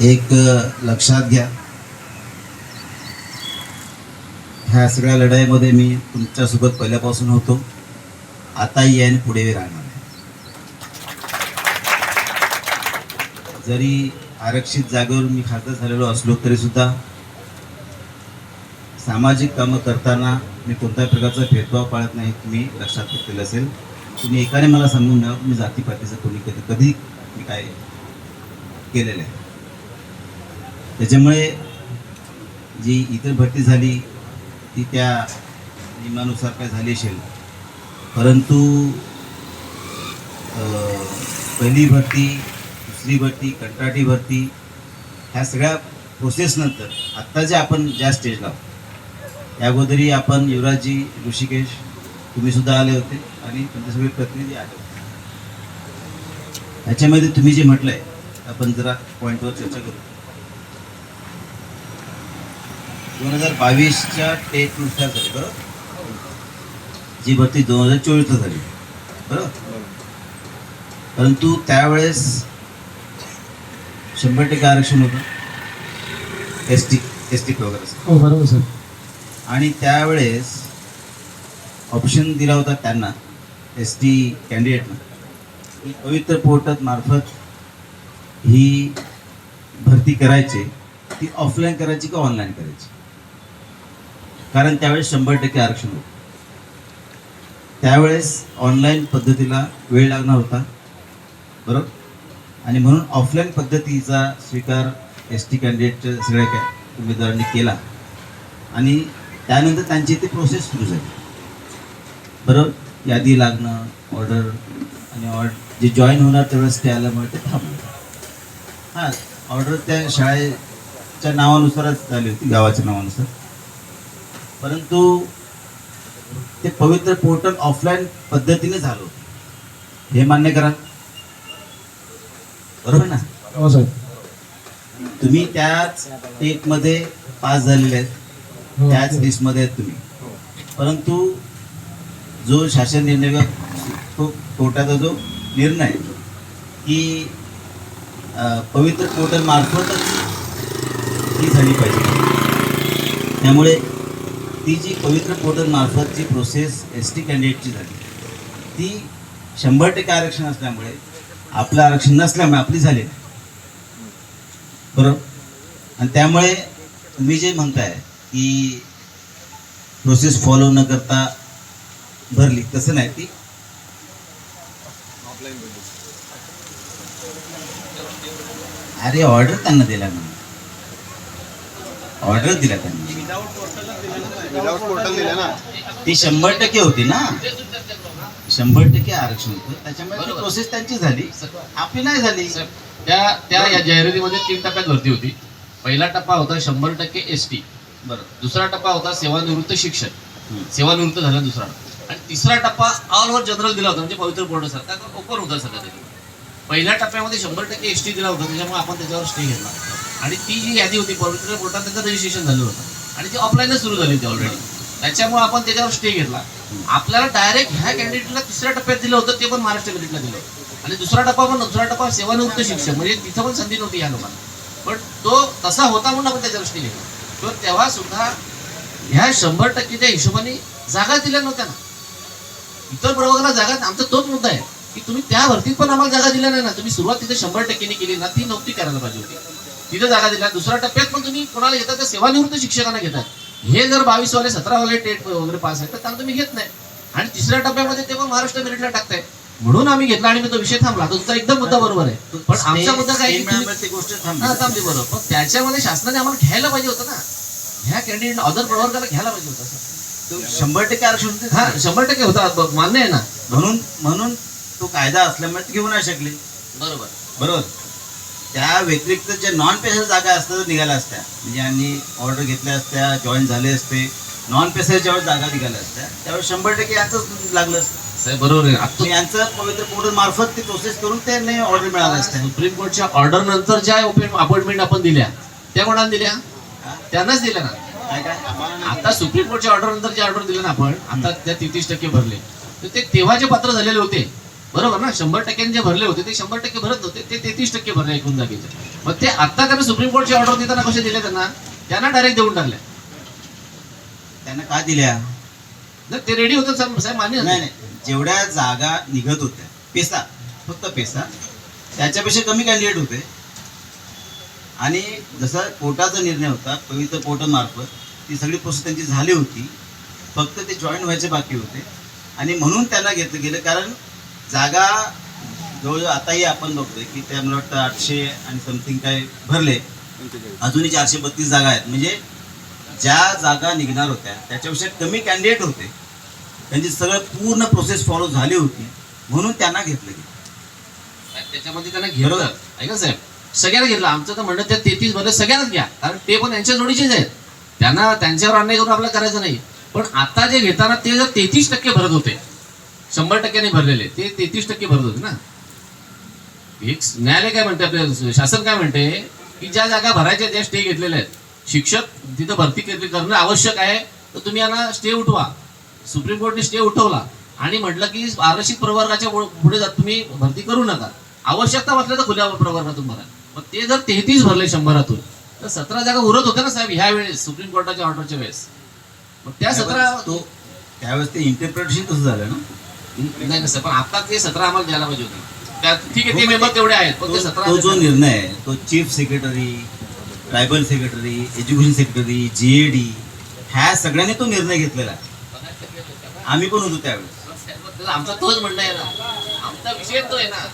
एक लक्षात घ्या, ह्या सगळ्या लढाईमध्ये मी तुमच्यासोबत पहिल्यापासून होतो, आताही आहे आणि पुढेही राहणार आहे. जरी आरक्षित जागेवर मी खासदार झालेलो असलो तरी सुद्धा सामाजिक कामं करताना मी कोणत्याही प्रकारचा भेदभाव पाळत नाही. तुम्ही लक्षात घेतलेलं असेल. तुम्ही एकाने मला सांगून द्या, मी जातीपातीचं कोणी कधी मी काय केलेलं आहे. त्याच्यामुळे जी इतर भरती झाली ती त्या नियमानुसार काय झाली असेल, परंतु पहिली भरती, दुसरी भरती, कंत्राटी भरती, ह्या सगळ्या प्रोसेसनंतर आत्ता जे आपण ज्या स्टेजला आहोत, या अगोदरही आपण युवराजजी, ऋषिकेश, तुम्ही सुद्धा आले होते आणि तुमचे सगळे प्रतिनिधी आले होते. ह्याच्यामध्ये तुम्ही जे म्हटलंय, आपण जरा पॉईंटवर चर्चा करू. 2022च्या टेटनुसार झाली बरोबर, जी भरती 2024ला झाली बरोबर, परंतु त्यावेळेस 100% आरक्षण होतं एस टी वगैरे. हो बरोबर सर. आणि त्यावेळेस ऑप्शन दिला होता त्यांना, एस टी कॅन्डिडेटना, की पवित्र पोर्टल मार्फत ही भरती करायची, ती ऑफलाईन करायची का ऑनलाईन करायची. कारण त्यावेळेस 100% आरक्षण होतं. त्यावेळेस ऑनलाईन पद्धतीला वेळ लागणार होता बरोबर, आणि म्हणून ऑफलाईन पद्धतीचा स्वीकार एस टी कॅन्डिडेटच्या सगळ्या उमेदवारांनी केला आणि त्यानंतर त्यांची ती प्रोसेस सुरू झाली बरोबर. यादी लागणं, ऑर्डर, आणि जे जॉईन होणार त्यावेळेस ते आल्यामुळे ते थांबलं. हां, ऑर्डर त्या शाळेच्या नावानुसारच झाली होती, गावाच्या नावानुसार, परंतु ते पवित्र पोर्टल ऑफलाईन पद्धतीने झालं होतं, हे मान्य करा बरोबर ना. हो सर. तुम्ही त्याच टेटमध्ये पास झालेले आहेत, त्याच लिस्टमध्ये आहेत तुम्ही, परंतु जो शासन निर्णय, तो कोर्टाचा जो निर्णय की पवित्र पोर्टल मार्फतच ही झाली पाहिजे, त्यामुळे ती जी पवित्र पोर्टल मार्फत जी प्रोसेस एस टी कॅन्डिडेटची झाली, ती 100% आरक्षण असल्यामुळे, आपलं आरक्षण नसल्यामुळे आपली झाली बरोबर. आणि त्यामुळे तुम्ही जे म्हणताय की प्रोसेस फॉलो न करता भरली, तसं नाही. ती अरे ऑर्डर त्यांना दिला म्हणून, ऑर्डर दिला त्यांनी, ती 100% होती ना, 100% आरक्षण होतं, त्याच्यामुळे ती प्रोसेस त्यांची झाली, आपली नाही झाली. त्या या जाहिरातीमध्ये 3 टप्प्यात भरती होती. पहिला टप्पा होता 100% एसटी, बरोबर. दुसरा टप्पा होता सेवानिवृत्त शिक्षक, सेवानिवृत्त झाला दुसरा, आणि तिसरा टप्पा ऑल ओव्हर जनरल दिला होता, म्हणजे पवित्र बोर्ड सारखा ओपन होता सगळं. पहिल्या टप्प्यामध्ये 100% एसटी दिला होता, त्याच्यामुळे आपण त्याच्यावर स्टे घेतला, आणि ती जी यादी होती पवित्र बोर्डात त्याचं रजिस्ट्रेशन झालं होतं आणि ती ऑफलाईनच सुरू झाली होती ऑलरेडी, त्याच्यामुळे आपण त्याच्यावर स्टे घेतला. आपल्याला डायरेक्ट ह्या कॅन्डिडेटला तिसऱ्या टप्प्यात दिलं होतं, ते पण महाराष्ट्र मेरिटला दिलं, आणि दुसरा टप्पा सेवानिवृत्त शिक्षक, म्हणजे तिथं पण संधी नव्हती ह्या लोकांना, पण तो तसा होता म्हणून आपण त्याच्यावर स्टे घेतला. तर तेव्हा सुद्धा ह्या 100%च्या हिशोबाने जागा दिल्या नव्हत्या ना, इतर प्रवर्गाला जागा. आमचा तोच मुद्दा आहे की तुम्ही त्या भरतीत पण आम्हाला जागा दिल्या नाही ना. तुम्ही सुरुवात तिथे 100%ने केली ना, ती नव्हती करायला पाहिजे होती, तिथे जागा दिल्या. दुसऱ्या टप्प्यात पण तुम्ही कोणाला घेतात तर सेवानिवृत्त शिक्षकांना घेतात. हे जर 22 वाले 17 वाले टेट वगैरे पास आहेत तर त्यांना तुम्ही घेत नाही, आणि तिसऱ्या टप्प्यामध्ये ते पण महाराष्ट्र मेरिटला टाकताय, म्हणून आम्ही घेतला आणि तो विषय थांबला. तुमचा एकदम मुद्दा बरोबर आहे, पण आमचा मुद्दा काय गोष्ट थांबली बरोबर, पण त्याच्यामध्ये शासनाने आम्हाला घ्यायला पाहिजे होतं ना, ह्या कॅन्डिडेट अदर प्रवर्गाला घ्यायला पाहिजे होतं. 100% आरक्षण होते, हा 100% होता, मान्य आहे ना. म्हणून तो कायदा असल्यामुळे ते घेऊ नाही शकले बरोबर बरोबर. त्या व्यतिरिक्त ज्या नॉन पेशल जागा असतात निघाल्या असत्या, म्हणजे यांनी ऑर्डर घेतल्या असत्या, जॉईन झाले असते, नॉन पेशल ज्यावेळेस जागा निघाल्या असत्या त्यावेळेस 100% यांचंच लागलं असतं साहेब. बरोबर आहे, यांचं पवित्र पोर्टल मार्फत ती प्रोसेस करून त्यांनी ऑर्डर मिळालं असतं. सुप्रीम कोर्टच्या ऑर्डर नंतर ज्या अपॉइंटमेंट आपण दिल्या त्या कोणाला दिल्या, त्यांनाच दिल्या ना. आता सुप्रीम कोर्टच्या ऑर्डर नंतर जे ऑर्डर दिले ना आपण, आता त्या 33% भरले, तर ते तेव्हा जे पात्र झालेले होते बरोबर ना? 100% जे भरले होते ते 100% भरत नव्हते, ते 33% भरले एकूण जागेचे. मग ते आता त्यांना सुप्रीम कोर्टची ऑर्डर देताना कसे दिले त्यांना डायरेक्ट देऊन टाकल्या. त्यांना का दिल्या? जर ते रेडी होतं साहेब मान्य नाही नाही, जेवढ्या जागा निघत होत्या पेसा, फक्त पेसा, त्याच्यापेक्षा कमी कॅन्डिडेट होते. आणि जसा कोर्टाचा निर्णय होता, पवित्र कोर्टामार्फत ती सगळी प्रोसेस त्यांची झाली होती, फक्त ते जॉईन व्हायचे बाकी होते. आणि म्हणून त्यांना घेतलं गेलं, कारण जागा जवळजवळ आताही आपण बघतोय की त्या मला वाटतं 800 आणि समथिंग काय भरले, अजूनही 432 जागा आहेत. म्हणजे ज्या जागा निघणार होत्या त्याच्यापेक्षा कमी कॅन्डिडेट होते, त्यांची सगळं पूर्ण प्रोसेस फॉलो झाली होती, म्हणून त्यांना घेतलं गेलं. त्याच्यामध्ये त्यांना घेतलं. ऐका साहेब, सगळ्यांना घेतलं. आमचं तर म्हणणं त्या 33 भरले सगळ्यांनाच घ्या, कारण ते पण यांच्या जोडीचेच आहेत. त्यांना त्यांच्यावर अन्याय करून आपल्याला करायचं नाही. पण आता जे घेताना ते जर 33% भरत होते, 100% नाही भरलेले, ते 33% भरत होते ना. एक न्यायालय काय म्हणते, आपल्या शासन काय म्हणते की ज्या जागा भरायच्या, ज्या स्टे घेतलेल्या आहेत, शिक्षक तिथं भरती करणं आवश्यक आहे, तर तुम्ही यांना स्टे उठवा. सुप्रीम कोर्टने स्टे उठवला आणि म्हटलं की आरक्षित प्रवर्गाच्या पुढे जात तुम्ही भरती करू नका, आवश्यकता वाटलं तर खुल्या प्रवर्गातून भरा. मग ते जर 33 भरले 100तून, तर 17 जागा उरत होत्या ना साहेब ह्या वेळेस सुप्रीम कोर्टाच्या ऑर्डरच्या वेळेस. मग त्या 17 त्यावेळेस ते इंटरप्रिटेशन तसं झालं ना. नाही कसं, पण आता ते 17 आम्हाला द्यायला पाहिजे होते. ठीक आहे, ते मेंबर तेवढे आहेत, पण ते 17 तो जो निर्णय आहे तो chief secretary, tribal secretary, education secretary, GAD ह्या सगळ्यांनी तो निर्णय घेतलेला आहे. आम्ही पण होतो त्यावेळेस. आमचा तोच म्हणणं आहे ना, आमचा विषय तो आहे ना.